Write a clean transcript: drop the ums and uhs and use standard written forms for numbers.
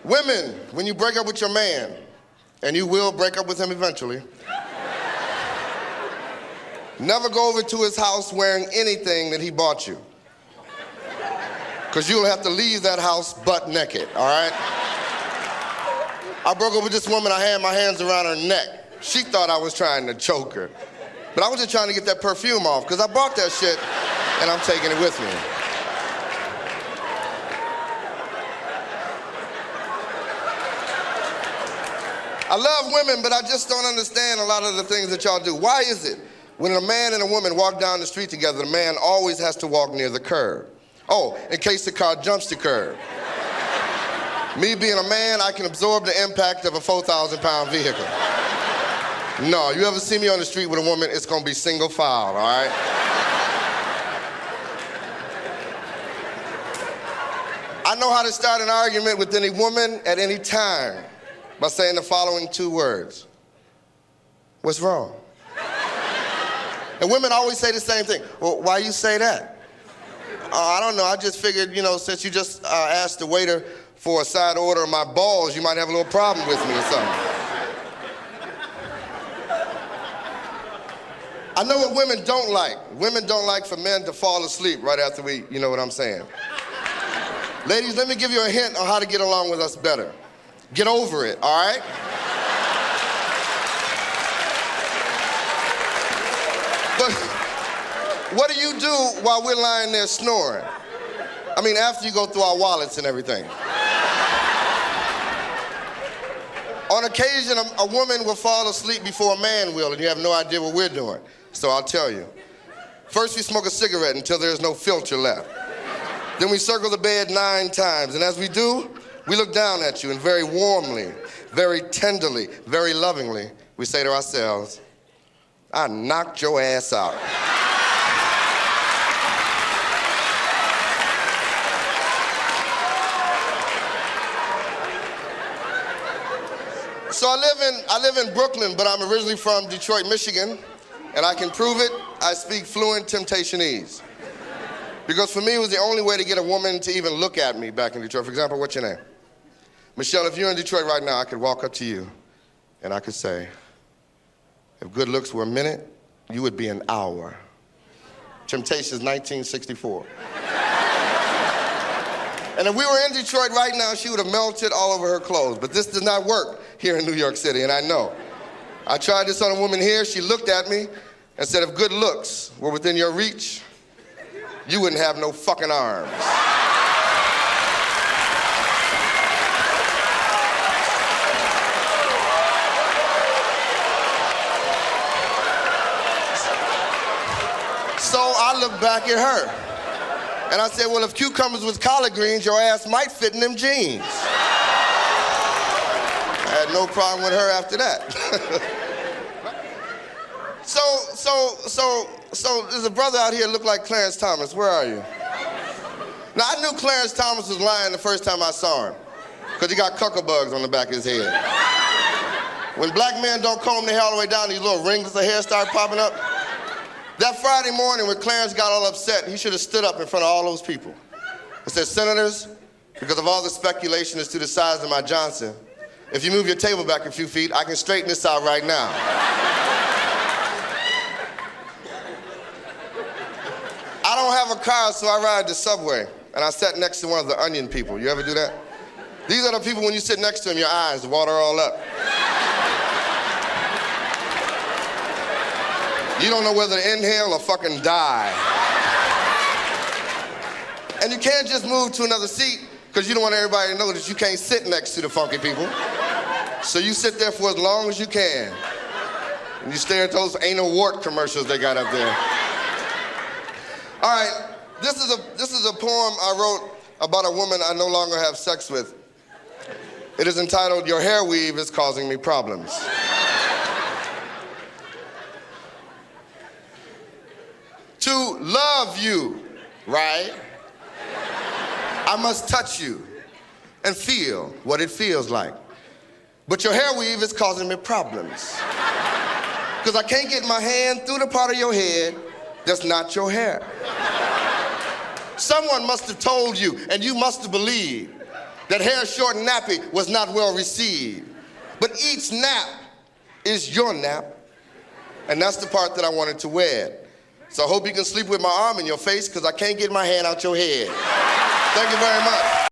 Women, when you break up with your man, and you will break up with him eventually, never go over to his house wearing anything that he bought you. Because you'll have to leave that house butt naked, all right? I broke up with this woman, I had my hands around her neck. She thought I was trying to choke her. But I was just trying to get that perfume off, because I bought that shit, and I'm taking it with me. I love women, but I just don't understand a lot of the things that y'all do. Why is it when a man and a woman walk down the street together, the man always has to walk near the curb? Oh, in case the car jumps the curb. Me being a man, I can absorb the impact of a 4,000-pound vehicle. No, you ever see me on the street with a woman, it's gonna be single file, all right? I know how to start an argument with any woman at any time by saying the following 2 words. What's wrong? And women always say the same thing. Well, why you say that? I don't know, I just figured, since you just asked the waiter for a side order of my balls, you might have a little problem with me or something. I know what women don't like. Women don't like for men to fall asleep right after we, you know what I'm saying. Ladies, let me give you a hint on how to get along with us better. Get over it, all right? But what do you do while we're lying there snoring? I mean, after you go through our wallets and everything. On occasion, a woman will fall asleep before a man will, and you have no idea what we're doing. So I'll tell you. First, we smoke a cigarette until there's no filter left. Then we circle the bed 9 times, and as we do, we look down at you, and very warmly, very tenderly, very lovingly, we say to ourselves, I knocked your ass out. So I live in Brooklyn, but I'm originally from Detroit, Michigan, and I can prove it, I speak fluent Temptationese. Because for me, it was the only way to get a woman to even look at me back in Detroit. For example, what's your name? Michelle, if you're in Detroit right now, I could walk up to you and I could say, if good looks were a minute, you would be an hour. Temptations, 1964. And if we were in Detroit right now, she would have melted all over her clothes. But this does not work here in New York City, and I know. I tried this on a woman here. She looked at me and said, if good looks were within your reach, you wouldn't have no fucking arms. So I looked back at her. And I said, well, if cucumbers was collard greens, your ass might fit in them jeans. I had no problem with her after that. So there's a brother out here looked like Clarence Thomas. Where are you? Now, I knew Clarence Thomas was lying the first time I saw him, because he got cuckoo bugs on the back of his head. When black men don't comb their hair all the way down, these little rings of hair start popping up. That Friday morning when Clarence got all upset, he should have stood up in front of all those people and said, Senators, because of all the speculation as to the size of my Johnson, if you move your table back a few feet, I can straighten this out right now. I don't have a car, so I ride the subway, and I sat next to one of the onion people. You ever do that? These are the people when you sit next to them, your eyes water all up. You don't know whether to inhale or fucking die. And you can't just move to another seat because you don't want everybody to know that you can't sit next to the funky people. So you sit there for as long as you can. And you stare at those anal wart commercials they got up there. All right, this is a poem I wrote about a woman I no longer have sex with. It is entitled, Your Hair Weave is Causing Me Problems. To love you, right? I must touch you and feel what it feels like. But your hair weave is causing me problems. Because I can't get my hand through the part of your head that's not your hair. Someone must have told you, and you must have believed, that hair short and nappy was not well received. But each nap is your nap. And that's the part that I wanted to wear. So I hope you can sleep with my arm in your face because I can't get my hand out your head. Thank you very much.